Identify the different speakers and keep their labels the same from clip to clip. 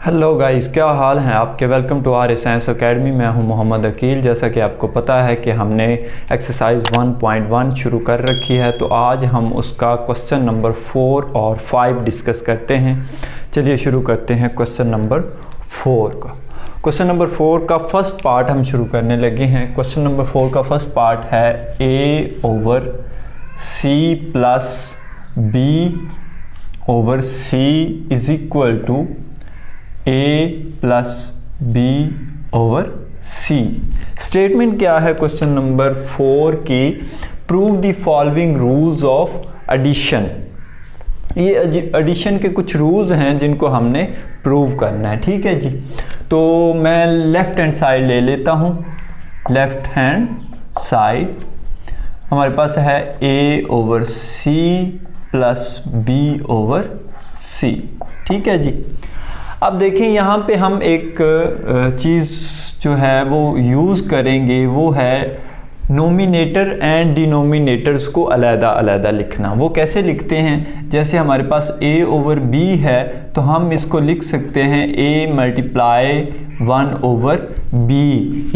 Speaker 1: Hello guys, क्या हाल हैं आपके। Welcome to R science academy. मैं हूं मोहम्मद अकील। जैसा कि आपको पता है कि हमने एक्सरसाइज 1.1 शुरू कर रखी है, तो आज हम उसका क्वेश्चन नंबर 4 और 5 डिस्कस करते हैं। चलिए शुरू करते हैं क्वेश्चन नंबर 4 का। क्वेश्चन नंबर 4 का फर्स्ट पार्ट हम शुरू करने लगे हैं। क्वेश्चन नंबर 4 का फर्स्ट पार्ट है a/c plus b/c is equal to a+b/c। Statement क्या है क्वेश्चन नंबर 4 की? Prove the following rules of addition. ये एडिशन के कुछ रूल्स हैं जिनको हमने प्रूव करना है। ठीक है जी, तो मैं लेफ्ट हैंड साइड ले लेता हूँ। लेफ्ट हैंड साइड हमारे पास है a/c प्लस b/c। ठीक है जी। अब देखें, यहाँ पे हम एक चीज़ जो है वो यूज़ करेंगे, वो है नोमिनेटर एंड डिनोमिनेटर्स को अलग-अलग लिखना। वो कैसे लिखते हैं? जैसे हमारे पास a/b है तो हम इसको लिख सकते हैं a मल्टीप्लाई 1/b,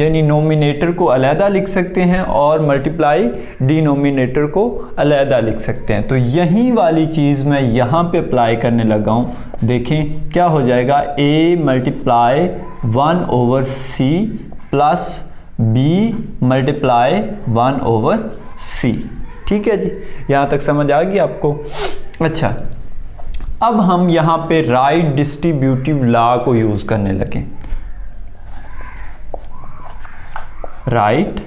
Speaker 1: यानी नोमिनेटर को अलग लिख सकते हैं और मल्टीप्लाई डिनोमिनेटर को अलग लिख सकते हैं। तो यही वाली चीज़ मैं यहाँ पे अप्लाई करने लगा हूँ। देखें क्या हो जाएगा, a multiply 1/c plus b multiply 1/c। ठीक है जी, यहाँ तक समझ आ गई आपको? अच्छा, अब हम यहाँ पे राइट डिस्ट्रीब्यूटिव लॉ को यूज़ करने लगे। Right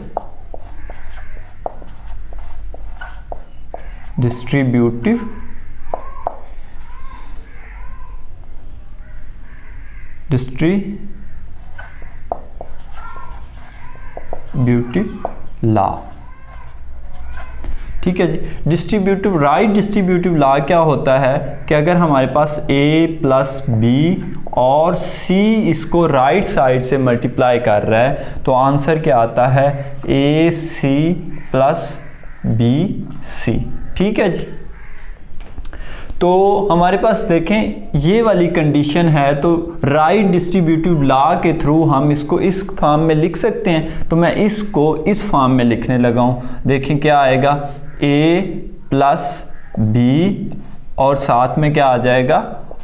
Speaker 1: distributive law. ठीक है जी। राइट डिस्ट्रीब्यूटिव लॉ क्या होता है कि अगर हमारे पास a प्लस b और c इसको राइट साइड से मल्टीप्लाई कर रहा है तो आंसर क्या आता है, ac प्लस bc। ठीक है जी। तो हमारे पास देखें ये वाली कंडीशन है, तो राइट डिस्ट्रीब्यूटिव लॉ के थ्रू हम इसको इस फॉर्म में लिख सकते हैं। तो मैं इसको इस फॉर्म में लिखने लगा हूँ। देखें क्या आएगा, a प्लस b और साथ में क्या आ जाएगा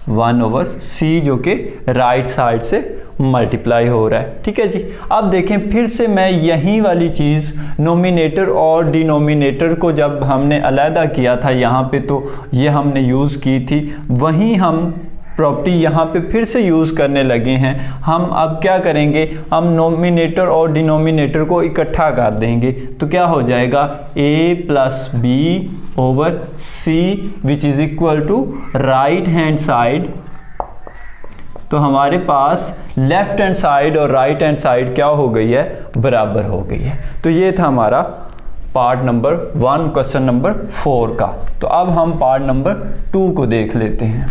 Speaker 1: 1/c, जो कि राइट साइड से मल्टीप्लाई हो रहा है। ठीक है जी। अब देखें फिर से मैं यही वाली चीज़ नोमिनेटर और डिनोमिनेटर को जब हमने अलहदा किया था यहाँ पे, तो ये हमने यूज़ की थी, वहीं हम प्रॉपर्टी यहाँ पे फिर से यूज़ करने लगे हैं। हम अब क्या करेंगे, हम नोमिनेटर और डिनोमिनेटर को इकट्ठा कर देंगे। तो क्या हो जाएगा, a+b/c which is equal to right hand side. तो हमारे पास लेफ्ट हैंड साइड और राइट हैंड साइड क्या हो गई है, बराबर हो गई है। तो ये था हमारा पार्ट नंबर 1 क्वेश्चन नंबर 4 का। तो अब हम पार्ट नंबर 2 को देख लेते हैं।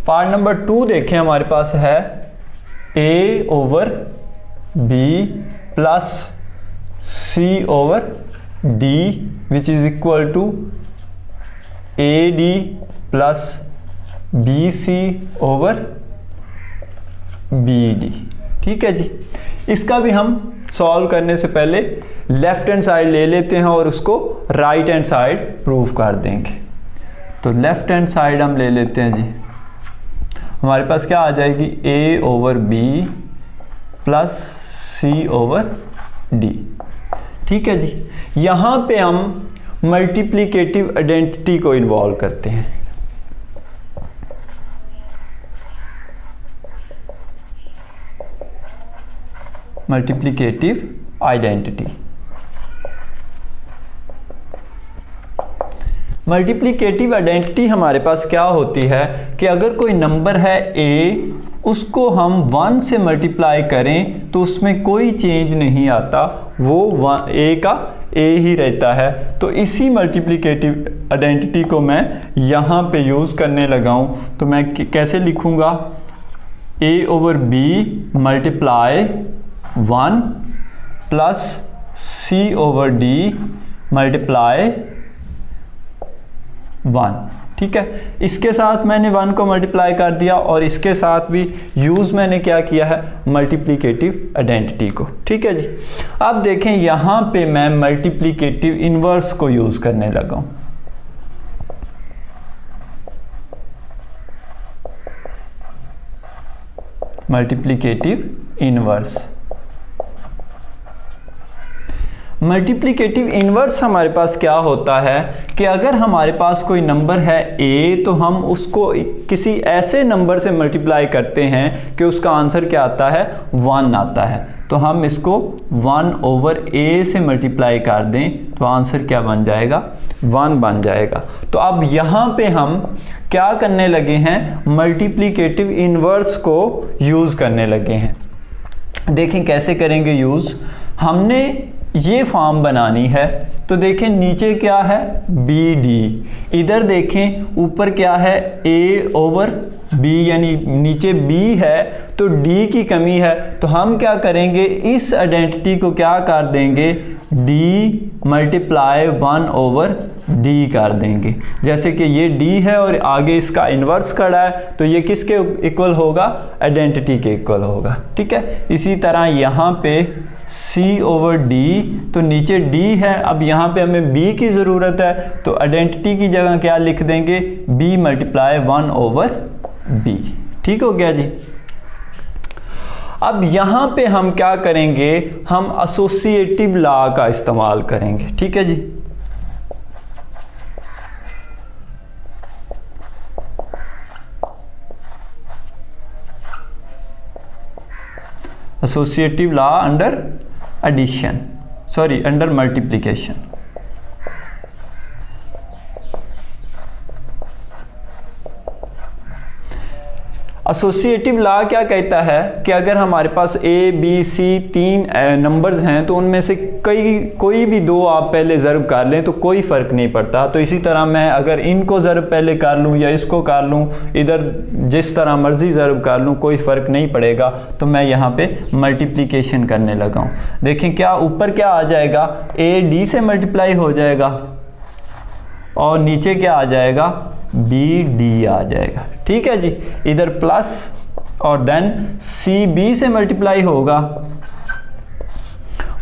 Speaker 1: पार्ट नंबर 2 देखें, हमारे पास है a/b plus c/d which is equal to ad plus bc/bd। ठीक है जी। इसका भी हम सॉल्व करने से पहले लेफ्ट हैंड साइड ले लेते हैं और उसको राइट हैंड साइड प्रूव कर देंगे। तो लेफ्ट हैंड साइड हम ले लेते हैं जी। हमारे पास क्या आ जाएगी, a/b प्लस c/d। ठीक है जी। यहाँ पे हम मल्टीप्लिकेटिव आइडेंटिटी को इन्वॉल्व करते हैं। Multiplicative identity. मल्टीप्लिकेटिव आइडेंटिटी हमारे पास क्या होती है कि अगर कोई नंबर है a, उसको हम 1 से मल्टीप्लाई करें तो उसमें कोई चेंज नहीं आता, वो a का a ही रहता है। तो इसी मल्टीप्लिकेटिव आइडेंटिटी को मैं यहाँ पे यूज़ करने लगा हूँ। तो मैं कैसे लिखूँगा, a/b multiply 1 plus c/d multiply 1। ठीक है, इसके साथ मैंने 1 को मल्टीप्लाई कर दिया और इसके साथ भी यूज़ मैंने क्या किया है, मल्टीप्लिकेटिव आइडेंटिटी को। ठीक है जी, अब देखें यहाँ पे मैं मल्टीप्लिकेटिव इन्वर्स को यूज़ करने लगा हूँ। मल्टीप्लिकेटिव इन्वर्स, मल्टीप्लिकेटिव इन्वर्स हमारे पास क्या होता है कि अगर हमारे पास कोई नंबर है a, तो हम उसको किसी ऐसे नंबर से मल्टीप्लाई करते हैं कि उसका आंसर क्या आता है, 1 आता है। तो हम इसको 1/a से मल्टीप्लाई कर दें तो आंसर क्या बन जाएगा, 1 बन जाएगा। तो अब यहाँ पे हम क्या करने लगे हैं, मल्टीप्लिकेटिव इन्वर्स को यूज़ करने लगे हैं। देखें कैसे करेंगे यूज़, हमने ये फॉर्म बनानी है तो देखें नीचे क्या है, BD, इधर देखें ऊपर क्या है, A/B, यानी नीचे B है तो D की कमी है। तो हम क्या करेंगे, इस आइडेंटिटी को क्या कर देंगे, D मल्टीप्लाई 1/D कर देंगे। जैसे कि ये D है और आगे इसका इन्वर्स खड़ा है तो ये किसके इक्वल होगा, आइडेंटिटी के इक्वल होगा। ठीक है, इसी तरह यहाँ पे C/D, तो नीचे D है, अब यहाँ पे हमें B की ज़रूरत है तो आइडेंटिटी की जगह क्या लिख देंगे, B मल्टीप्लाई 1/B। ठीक हो गया जी। अब यहाँ पे हम क्या करेंगे, हम एसोसिएटिव लॉ का इस्तेमाल करेंगे। ठीक है जी, associative law under addition, sorry under multiplication. Associative law क्या कहता है कि अगर हमारे पास A, B, C 3 नंबर्स हैं तो उनमें से कोई भी 2 आप पहले ज़र्ब कर लें तो कोई फ़र्क नहीं पड़ता। तो इसी तरह मैं अगर इनको ज़र्ब पहले कर लूँ या इसको कर लूँ, इधर जिस तरह मर्ज़ी ज़र्ब कर लूँ कोई फ़र्क नहीं पड़ेगा। तो मैं यहाँ पे मल्टीप्लिकेशन करने लगा हूँ। देखें क्या ऊपर क्या आ जाएगा, A D से मल्टीप्लाई हो जाएगा और नीचे क्या आ जाएगा, B D आ जाएगा। ठीक है जी, इधर प्लस और देन C B से मल्टीप्लाई होगा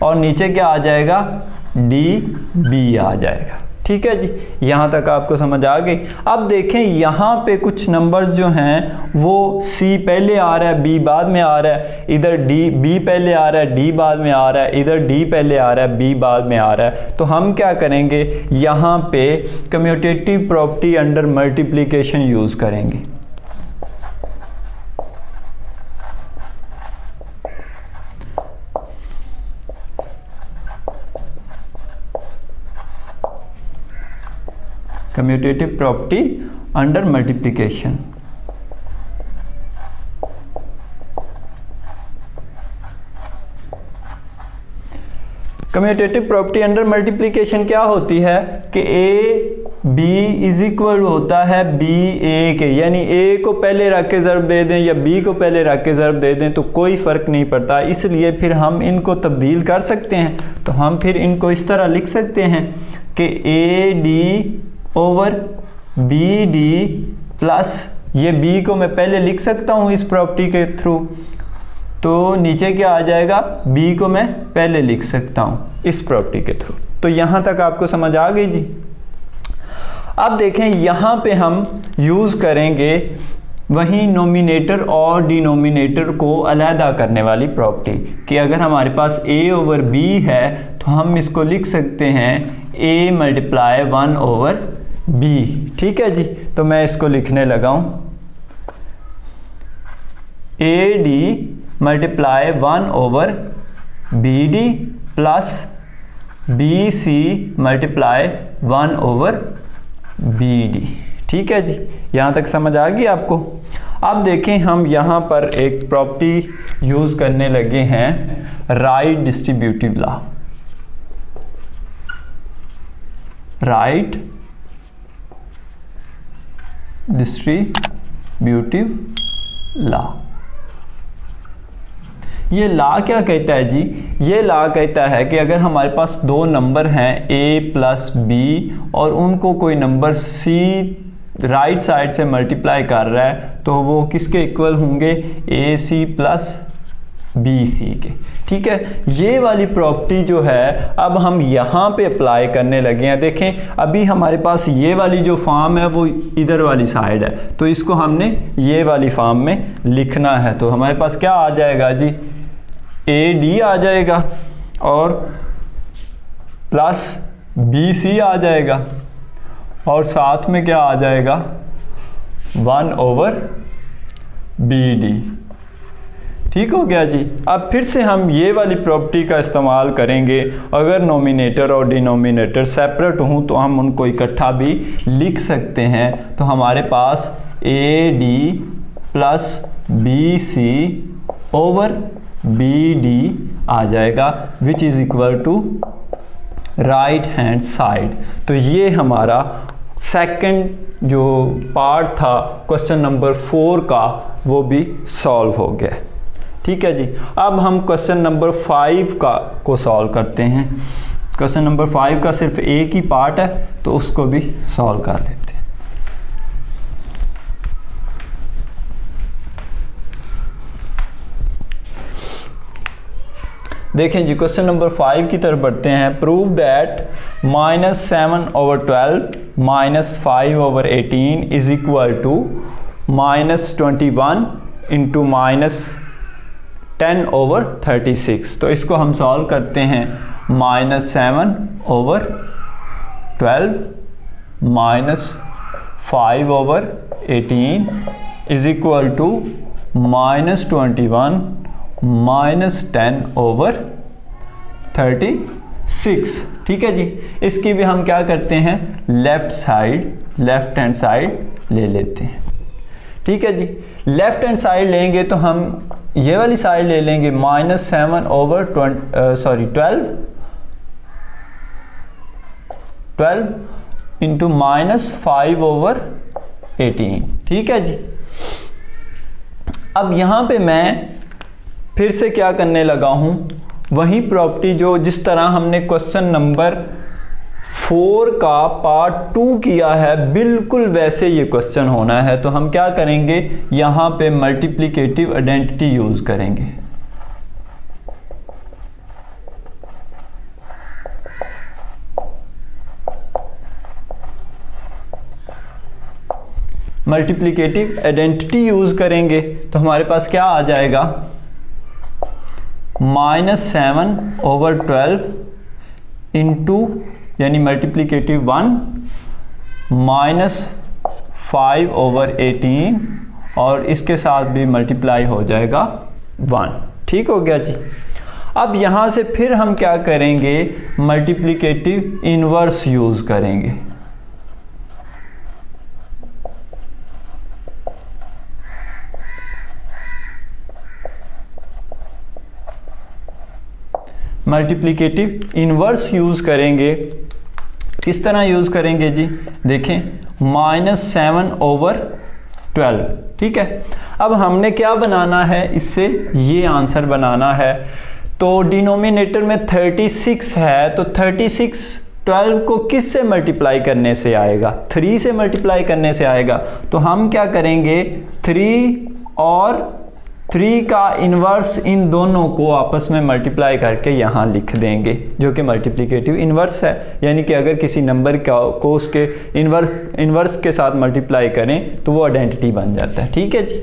Speaker 1: और नीचे क्या आ जाएगा, D B आ जाएगा। ठीक है जी, यहाँ तक आपको समझ आ गई। अब देखें यहाँ पे कुछ नंबर्स जो हैं वो C पहले आ रहा है, B बाद में आ रहा है, इधर B पहले आ रहा है, D बाद में आ रहा है, इधर D पहले आ रहा है, B बाद में आ रहा है। तो हम क्या करेंगे, यहाँ पे commutative property under multiplication use करेंगे। Commutative property under multiplication. Commutative property under multiplication क्या होती है कि A B इज इक्वल होता है B A के, यानी A को पहले रख के ज़र्ब दे दें या B को पहले रख के ज़र्ब दे दें तो कोई फ़र्क नहीं पड़ता। इसलिए फिर हम इनको तब्दील कर सकते हैं। तो हम फिर इनको इस तरह लिख सकते हैं कि AD/BD प्लस ये B को मैं पहले लिख सकता हूँ इस प्रॉपर्टी के थ्रू, तो नीचे क्या आ जाएगा, B को मैं पहले लिख सकता हूँ इस प्रॉपर्टी के थ्रू। तो यहाँ तक आपको समझ आ गई जी। अब देखें यहाँ पे हम यूज़ करेंगे वही नोमिनेटर और डिनोमिनेटर को अलहदा करने वाली प्रॉपर्टी कि अगर हमारे पास A/B है तो हम इसको लिख सकते हैं A मल्टीप्लाई 1/B। ठीक है जी, तो मैं इसको लिखने लगा हूँ AD multiply 1/BD plus BC multiply 1/BD। ठीक है जी, यहाँ तक समझ आ गई आपको। अब देखें हम यहाँ पर एक प्रॉपर्टी यूज़ करने लगे हैं, right distributive law. Right distributive law. ये लॉ क्या कहता है जी, ये लॉ कहता है कि अगर हमारे पास 2 नंबर हैं A + B और उनको कोई नंबर C राइट साइड से मल्टीप्लाई कर रहा है तो वो किसके इक्वल होंगे, ए सी प्लस बी सी के। ठीक है, ये वाली प्रॉपर्टी जो है अब हम यहाँ पे अप्लाई करने लगे हैं। देखें अभी हमारे पास ये वाली जो फॉर्म है वो इधर वाली साइड है, तो इसको हमने ये वाली फॉर्म में लिखना है। तो हमारे पास क्या आ जाएगा जी, ए डी आ जाएगा और प्लस बी सी आ जाएगा और साथ में क्या आ जाएगा 1/BD। ठीक हो गया जी। अब फिर से हम ये वाली प्रॉपर्टी का इस्तेमाल करेंगे। अगर नोमिनेटर और डिनोमिनेटर सेपरेट हों तो हम उनको इकट्ठा भी लिख सकते हैं। तो हमारे पास AD plus BC over BD आ जाएगा which is equal to right hand side. तो ये हमारा सेकंड जो पार्ट था क्वेश्चन नंबर 4 का वो भी सॉल्व हो गया। ठीक है जी। अब हम क्वेश्चन नंबर 5 को सॉल्व करते हैं। क्वेश्चन नंबर 5 का सिर्फ एक ही पार्ट है तो उसको भी सॉल्व कर लेते हैं। देखें जी, क्वेश्चन नंबर 5 की तरफ बढ़ते हैं। Prove that -7/12 -5/18 is equal to -21 into -10/36। तो इसको हम सॉल्व करते हैं। -7/12 -5/18 इज इक्वल टू -21 -10/36। ठीक है जी। इसकी भी हम क्या करते हैं, लेफ्ट हैंड साइड ले लेते हैं। ठीक है जी। लेफ्ट हैंड साइड लेंगे तो हम ये वाली साइड ले लेंगे -7/12 इंटू -5/18। ठीक है जी। अब यहाँ पे मैं फिर से क्या करने लगा हूँ, वही प्रॉपर्टी जो जिस तरह हमने क्वेश्चन नंबर 4 का पार्ट 2 किया है बिल्कुल वैसे ये क्वेश्चन होना है। तो हम क्या करेंगे, यहाँ पे मल्टीप्लिकेटिव आइडेंटिटी यूज़ करेंगे। मल्टीप्लिकेटिव आइडेंटिटी यूज़ करेंगे तो हमारे पास क्या आ जाएगा, -7/12 इंटू यानी मल्टीप्लिकेटिव 1 -5/18 और इसके साथ भी मल्टीप्लाई हो जाएगा 1। ठीक हो गया जी। अब यहाँ से फिर हम क्या करेंगे, मल्टीप्लिकेटिव इनवर्स यूज़ करेंगे। मल्टीप्लिकेटिव इनवर्स यूज़ करेंगे। किस तरह यूज़ करेंगे जी, देखें -7/12। ठीक है। अब हमने क्या बनाना है, इससे ये आंसर बनाना है। तो डिनोमिनेटर में 36 है तो 36 12 को किस से मल्टीप्लाई करने से आएगा, 3 से मल्टीप्लाई करने से आएगा। तो हम क्या करेंगे, 3 और 3 का इन्वर्स इन दोनों को आपस में मल्टीप्लाई करके यहाँ लिख देंगे, जो कि मल्टीप्लिकेटिव इन्वर्स है। यानी कि अगर किसी नंबर को उसके इन्वर्स के साथ मल्टीप्लाई करें तो वो आइडेंटिटी बन जाता है। ठीक है जी।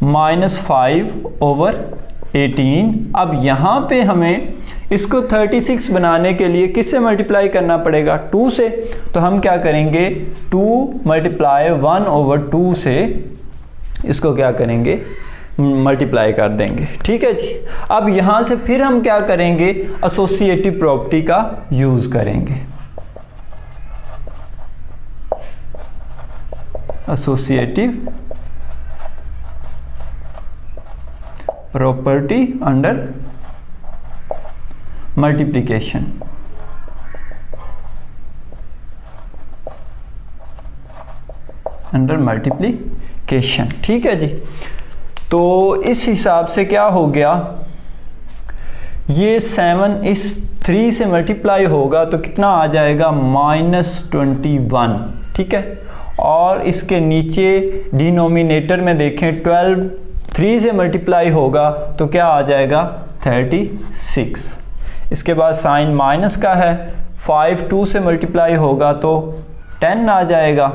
Speaker 1: -5/18। अब यहाँ पे हमें इसको 36 बनाने के लिए किससे मल्टीप्लाई करना पड़ेगा, 2 से। तो हम क्या करेंगे, 2 × 1/2 से इसको क्या करेंगे, मल्टीप्लाई कर देंगे। ठीक है जी। अब यहाँ से फिर हम क्या करेंगे, एसोसिएटिव प्रॉपर्टी का यूज़ करेंगे। Associative property under multiplication. Under multiplication. ठीक है जी। तो इस हिसाब से क्या हो गया, ये 7 इस 3 से मल्टीप्लाई होगा तो कितना आ जाएगा, -21। ठीक है। और इसके नीचे डिनोमिनेटर में देखें 12 3 से मल्टीप्लाई होगा तो क्या आ जाएगा 36। इसके बाद साइन माइनस का है, 5 2 से मल्टीप्लाई होगा तो 10 आ जाएगा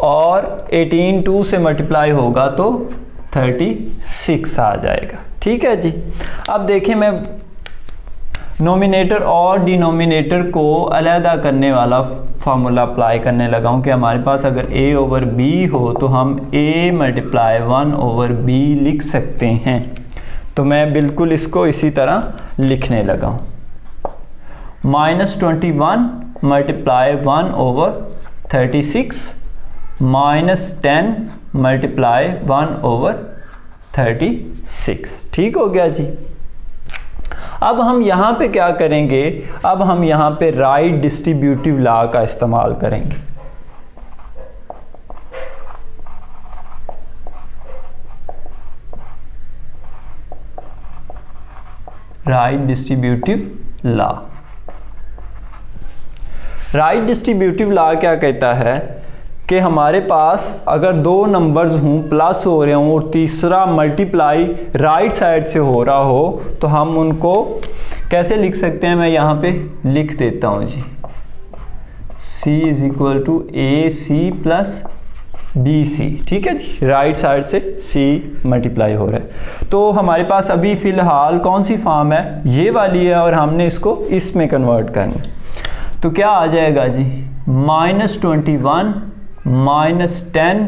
Speaker 1: और 18 2 से मल्टीप्लाई होगा तो 36 आ जाएगा। ठीक है जी। अब देखें मैं नोमिनेटर और डिनोमिनेटर को अलहदा करने वाला फार्मूला अप्लाई करने लगा हूँ कि हमारे पास अगर a ओवर b हो तो हम a मल्टीप्लाई 1 ओवर b लिख सकते हैं। तो मैं बिल्कुल इसको इसी तरह लिखने लगा हूँ, -21 मल्टीप्लाई 1 ओवर 36 -10 मल्टीप्लाई 1 ओवर 36। ठीक हो गया जी। अब हम यहाँ पे क्या करेंगे, अब हम यहाँ पे राइट डिस्ट्रीब्यूटिव लॉ का इस्तेमाल करेंगे। Right distributive law. Right distributive law क्या कहता है कि हमारे पास अगर दो नंबर्स हों, प्लस हो रहे हों और तीसरा मल्टीप्लाई राइट साइड से हो रहा हो तो हम उनको कैसे लिख सकते हैं। मैं यहाँ पे लिख देता हूँ जी, c is equal to A C plus B C. ठीक है जी, राइट साइड से c मल्टीप्लाई हो रहा है। तो हमारे पास अभी फ़िलहाल कौन सी फॉर्म है, ये वाली है और हमने इसको इसमें कन्वर्ट करना है। तो क्या आ जाएगा जी, -21 -10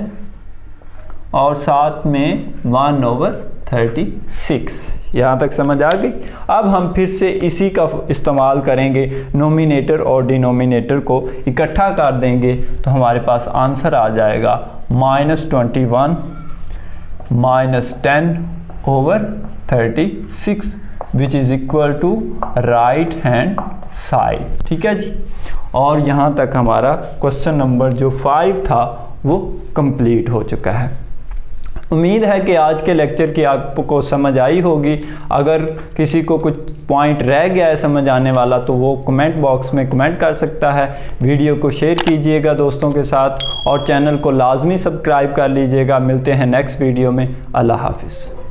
Speaker 1: और साथ में 1 ओवर 36। यहाँ तक समझ आ गई। अब हम फिर से इसी का इस्तेमाल करेंगे, नोमिनेटर और डिनोमिनेटर को इकट्ठा कर देंगे तो हमारे पास आंसर आ जाएगा -21 -10 over 36 which is equal to right hand side. ठीक है जी। और यहाँ तक हमारा क्वेश्चन नंबर जो 5 था वो कंप्लीट हो चुका है। उम्मीद है कि आज के लेक्चर की आपको समझ आई होगी। अगर किसी को कुछ पॉइंट रह गया है समझ आने वाला तो वो कमेंट बॉक्स में कमेंट कर सकता है। वीडियो को शेयर कीजिएगा दोस्तों के साथ और चैनल को लाजमी सब्सक्राइब कर लीजिएगा। मिलते हैं नेक्स्ट वीडियो में। अल्लाह हाफिज़।